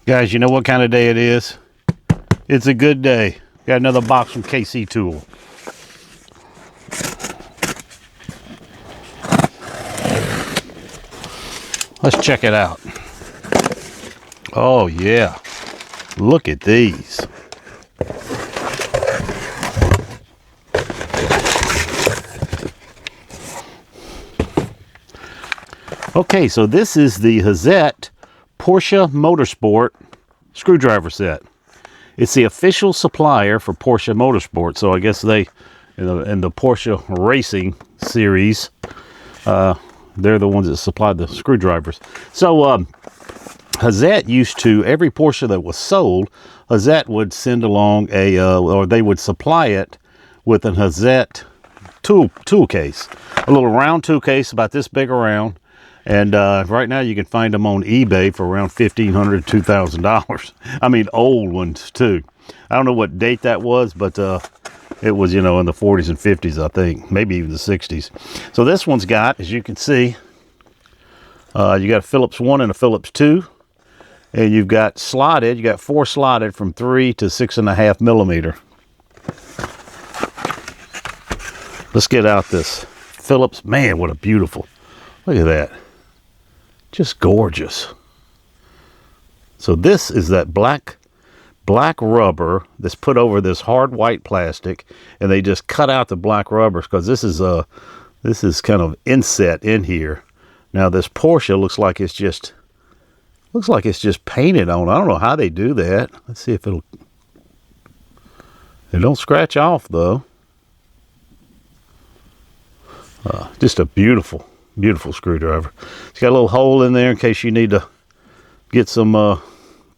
Guys, you know what kind of day it is? It's a good day. Got another box from KC Tool. Let's check it out. Oh yeah, look at these. Okay, so this is the Hazet Porsche Motorsport screwdriver set. It's the official supplier for Porsche Motorsport. So I guess they, in the Porsche racing series, they're the ones that supplied the screwdrivers. So Hazet used to, every Porsche that was sold, Hazet would send along or they would supply it with an Hazet tool case. A little round tool case about this big around. And right now you can find them on eBay for around $1,500 to $2,000. I mean, old ones too. I don't know what date that was, but it was, in the 40s and 50s, I think, maybe even the 60s. So this one's got, as you can see, you got a Phillips 1 and a Phillips 2. And you've got slotted, you got 4 slotted from 3 to 6.5 millimeter. Let's get out this Phillips. Man, what a beautiful, look at that. Just gorgeous. So this is that black rubber that's put over this hard white plastic, and they just cut out the black rubbers because this is kind of inset in here. Now this Porsche looks like it's just painted on. I don't know how they do that. Let's see if it don't scratch off though. Just a beautiful screwdriver. It's got a little hole in there in case you need to get some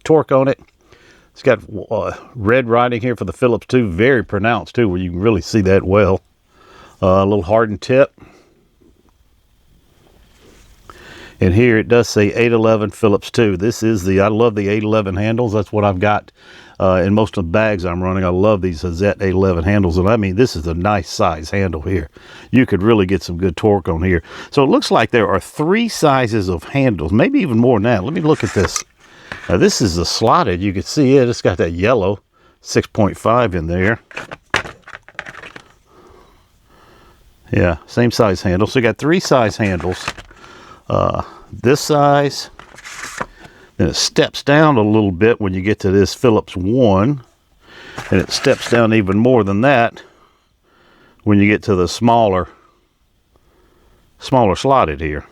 torque on it. It's got red writing here for the Phillips 2, very pronounced too, where you can really see that well. A little hardened tip. And here it does say 811 Phillips 2. This is I love the 811 handles. That's what I've got in most of the bags I'm running. I love these Hazet 811 handles. And I mean, this is a nice size handle here. You could really get some good torque on here. So it looks like there are 3 sizes of handles, maybe even more than that. Let me look at this. Now this is the slotted. You can see it. It's got that yellow 6.5 in there. Yeah, same size handle. So you got 3 size handles. This size, then it steps down a little bit when you get to this Phillips 1, and it steps down even more than that when you get to the smaller slotted here.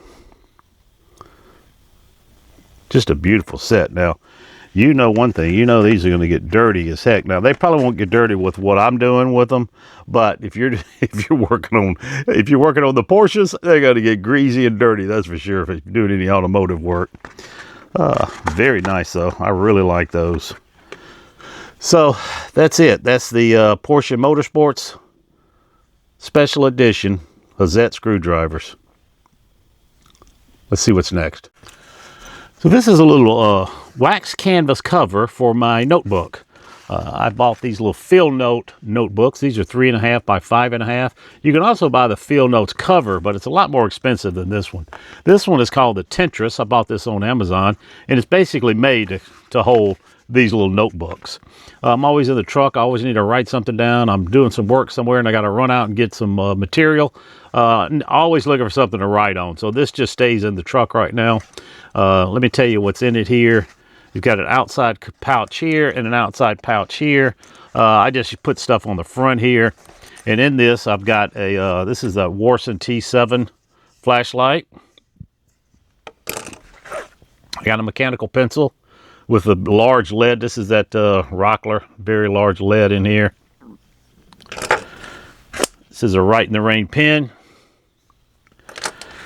Just a beautiful set. Now, you know one thing, these are going to get dirty as heck. Now, they probably won't get dirty with what I'm doing with them, but if you're working on the Porsches, they're going to get greasy and dirty, that's for sure, if you're doing any automotive work. Very nice though. I really like those. So that's it. That's the Porsche Motorsports Special Edition Hazet screwdrivers. Let's see what's next. So this is a little wax canvas cover for my notebook. I bought these little Field Note notebooks. These are 3.5 by 5.5. You can also buy the Field Notes cover, but it's a lot more expensive than this one. This one is called the Tentress. I bought this on Amazon, and it's basically made to hold these little notebooks. I'm always in the truck. I always need to write something down. I'm doing some work somewhere, and I got to run out and get some material. Always looking for something to write on. So this just stays in the truck right now. Let me tell you what's in it here. You've got an outside pouch here and an outside pouch here. I just put stuff on the front here. And in this, I've got this is a Wurkkos T7 flashlight. I got a mechanical pencil with a large lead. This is that Rockler, very large lead in here. This is a Write in the Rain pen.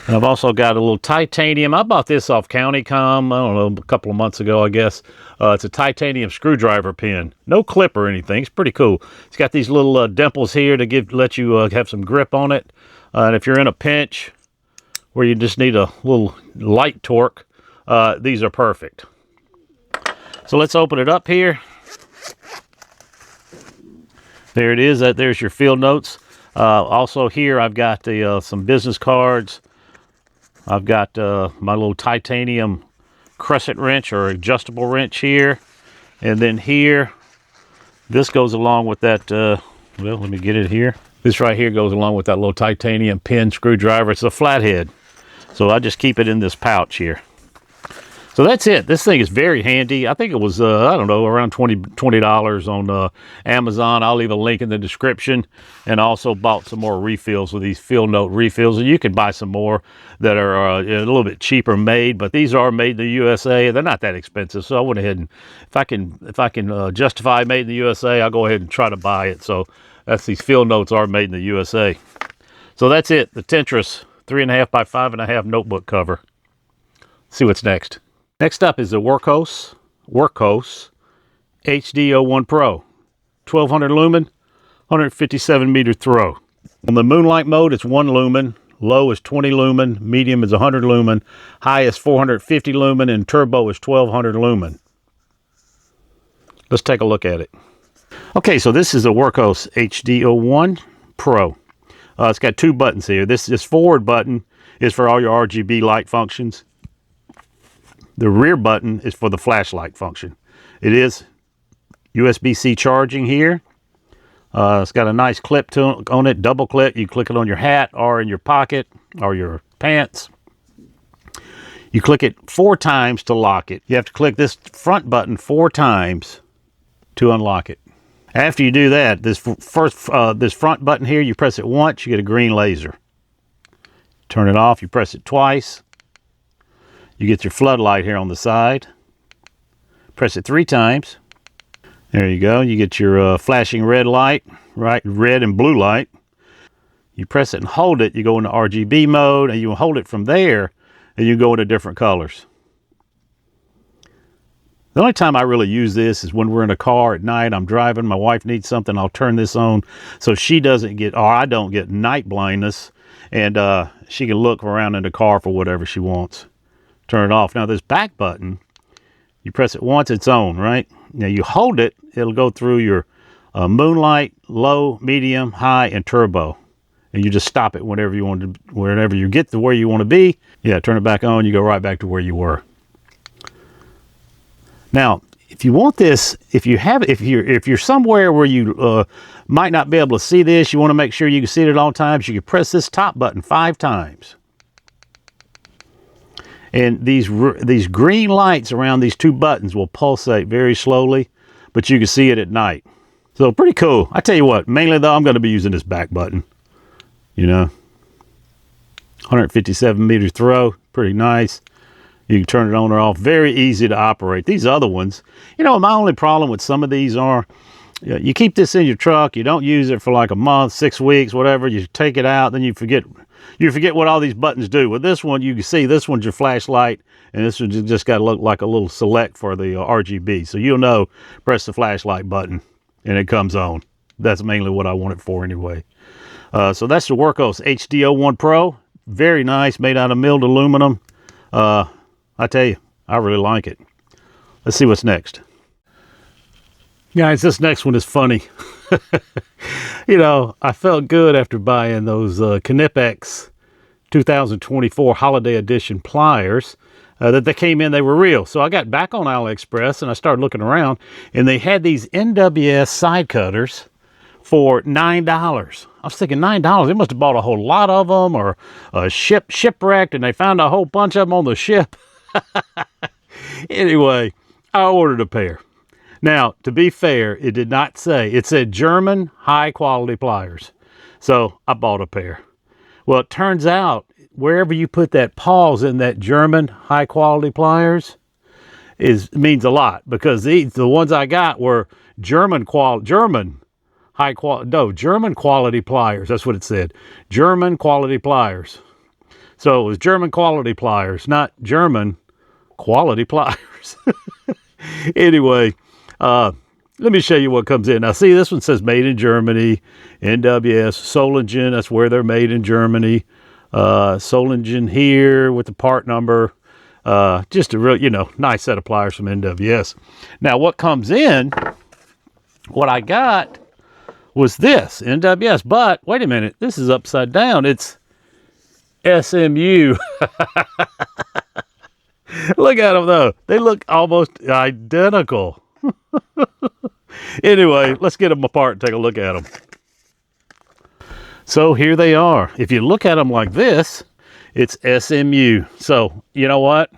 And I've also got a little titanium. I bought this off CountyCom, I don't know, a couple of months ago, I guess. It's a titanium screwdriver pen. No clip or anything. It's pretty cool. It's got these little dimples here to let you have some grip on it. And if you're in a pinch where you just need a little light torque, these are perfect. So let's open it up here. There it is. There's your Field Notes. Also here I've got some business cards. I've got my little titanium crescent wrench or adjustable wrench here. And then here, this goes along with that, well, let me get it here. This right here goes along with that little titanium pin screwdriver. It's a flathead. So I just keep it in this pouch here. So that's it. This thing is very handy. I think it was, I don't know, around $20 on Amazon. I'll leave a link in the description. And I also bought some more refills with these field note refills. And you can buy some more that are a little bit cheaper made, but these are made in the USA. They're not that expensive. So I went ahead and, if I can justify made in the USA, I'll go ahead and try to buy it. So that's, these field notes are made in the USA. So that's it. The Tentress 3.5 by 5.5 notebook cover. Let's see what's next. Next up is the Wurkkos HD1 Pro, 1200 lumen, 157 meter throw. On the moonlight mode, it's 1 lumen, low is 20 lumen, medium is 100 lumen, high is 450 lumen, and turbo is 1200 lumen. Let's take a look at it. Okay, so this is the Wurkkos HD1 Pro. It's got 2 buttons here. This forward button is for all your RGB light functions. The rear button is for the flashlight function. It is USB-C charging here. It's got a nice clip on it, double click. You click it on your hat or in your pocket or your pants. You click it 4 times to lock it. You have to click this front button 4 times to unlock it. After you do that, this front button here, you press it once, you get a green laser. Turn it off, you press it twice. You get your floodlight here on the side. Press it 3 times. There you go. You get your flashing red light, right? Red and blue light. You press it and hold it. You go into RGB mode, and you hold it from there, and you go into different colors. The only time I really use this is when we're in a car at night. I'm driving. My wife needs something. I'll turn this on so she doesn't get, or I don't get night blindness, and she can look around in the car for whatever she wants. Turn it off. Now this back button, you press it once, it's on, right? Now you hold it, it'll go through your moonlight, low, medium, high, and turbo. And you just stop it whenever you want to, whenever you get to where you want to be. Yeah, turn it back on, you go right back to where you were. Now, if you want this, if you're somewhere where you might not be able to see this, you want to make sure you can see it at all times, you can press this top button 5 times. And these green lights around these 2 buttons will pulsate very slowly, but you can see it at night. So pretty cool. I tell you what, mainly though, I'm going to be using this back button. You know, 157 meter throw, pretty nice. You can turn it on or off, very easy to operate. These other ones, you know, my only problem with some of these are, you keep this in your truck, you don't use it for like a month, 6 weeks, whatever, you take it out, then you forget what all these buttons do. With this one, you can see this one's your flashlight, and this one just got to look like a little select for the RGB. So you'll know, press the flashlight button, and it comes on. That's mainly what I want it for anyway. So that's the Wurkkos HD1 Pro. Very nice, made out of milled aluminum. I tell you, I really like it. Let's see what's next. Guys, this next one is funny. You know, I felt good after buying those Crescent 2024 Holiday Edition pliers that they came in, they were real. So I got back on AliExpress and I started looking around, and they had these NWS side cutters for $9. I was thinking $9, they must have bought a whole lot of them, or shipwrecked, and they found a whole bunch of them on the ship. Anyway, I ordered a pair. Now, to be fair, it did not say, it said German high quality pliers. So I bought a pair. Well, it turns out wherever you put that pause in that German high quality pliers means a lot, because the ones I got were German quality pliers. That's what it said. German quality pliers. So it was German quality pliers, not German quality pliers. Anyway, let me show you what comes in. Now, see, this one says made in Germany, NWS, Solingen, that's where they're made in Germany. Solingen here with the part number. Just a real, you know, nice set of pliers from NWS. Now, what comes in, what I got was this, NWS, but wait a minute, this is upside down. It's SMU. Look at them though. They look almost identical. Anyway, let's get them apart and take a look at them. So here they are. If you look at them like this, it's SMU. So you know what?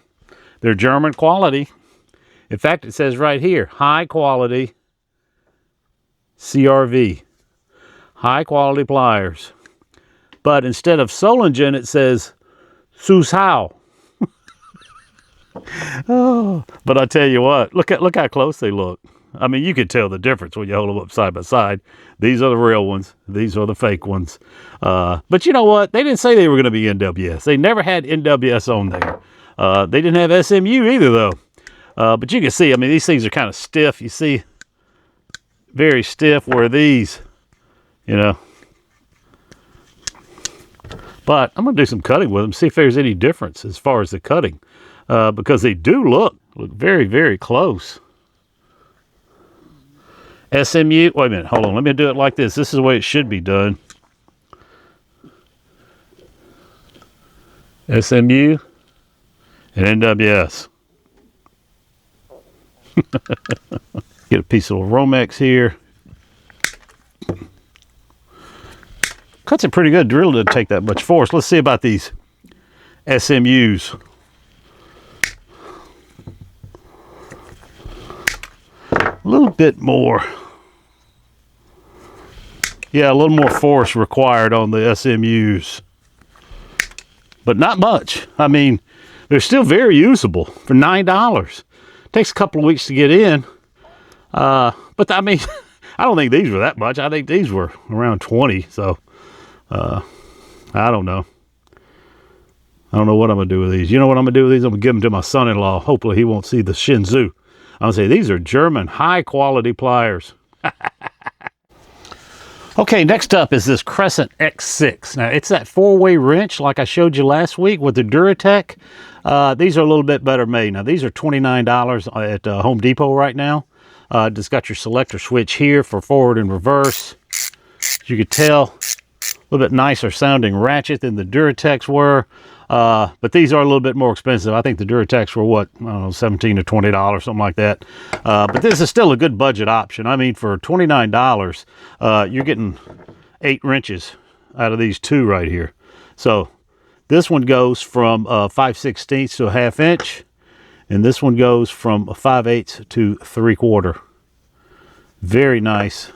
They're German quality. In fact, it says right here, high quality CRV. High quality pliers. But instead of Solingen, it says Susau. Oh, but I tell you what, look how close they look. I mean, you can tell the difference when you hold them up side by side. These are the real ones. These are the fake ones. But you know what? They didn't say they were going to be NWS. They never had NWS on there. They didn't have SMU either, though. But you can see, I mean, these things are kind of stiff. You see, very stiff, where these, you know. But I'm going to do some cutting with them, see if there's any difference as far as the cutting. Because they do look very, very close. SMU, wait a minute, hold on. Let me do it like this. This is the way it should be done. SMU and NWS. Get a piece of Romex here. Cuts it pretty good. Drill didn't take that much force. Let's see about these SMUs. A little bit more. Yeah, a little more force required on the SMUs. But not much. I mean, they're still very usable for $9. Takes a couple of weeks to get in. But I mean, I don't think these were that much. I think these were around 20. So, I don't know. I don't know what I'm going to do with these. You know what I'm going to do with these? I'm going to give them to my son-in-law. Hopefully he won't see the Shinzu. I'm going to say these are German high-quality pliers. Okay, next up is this Crescent X6. Now, it's that four-way wrench like I showed you last week with the Duratec. These are a little bit better made. Now, these are $29 at Home Depot right now. Just got your selector switch here for forward and reverse. As you can tell, a little bit nicer sounding ratchet than the Duratecs were. But these are a little bit more expensive. I think the Duratecs were what, I don't know, $17 to $20, something like that. But this is still a good budget option. I mean, for $29, you're getting 8 wrenches out of these two right here. So this one goes from 5/16 to a 1/2 inch, and this one goes from 5/8 to 3/4. Very nice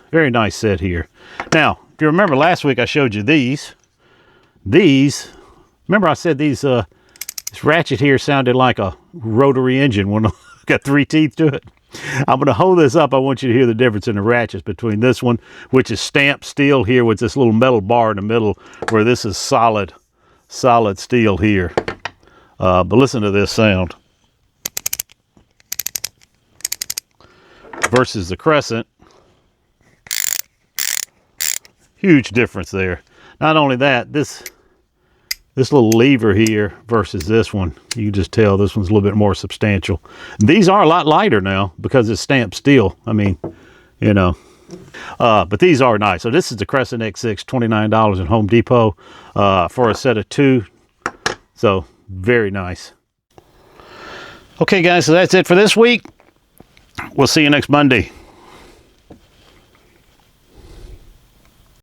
set here. Now, if you remember last week, I showed you these. Remember I said these, this ratchet here sounded like a rotary engine when it got 3 teeth to it. I'm going to hold this up. I want you to hear the difference in the ratchets between this one, which is stamped steel here with this little metal bar in the middle, where this is solid steel here. But listen to this sound. Versus the Crescent. Huge difference there. Not only that, this little lever here versus this one, you can just tell this one's a little bit more substantial. These are a lot lighter now because it's stamped steel. I mean, you know, but these are nice. So this is the Crescent X6, $29 at Home Depot for a set of 2. So very nice. Okay guys, so that's it for this week. We'll see you next Monday.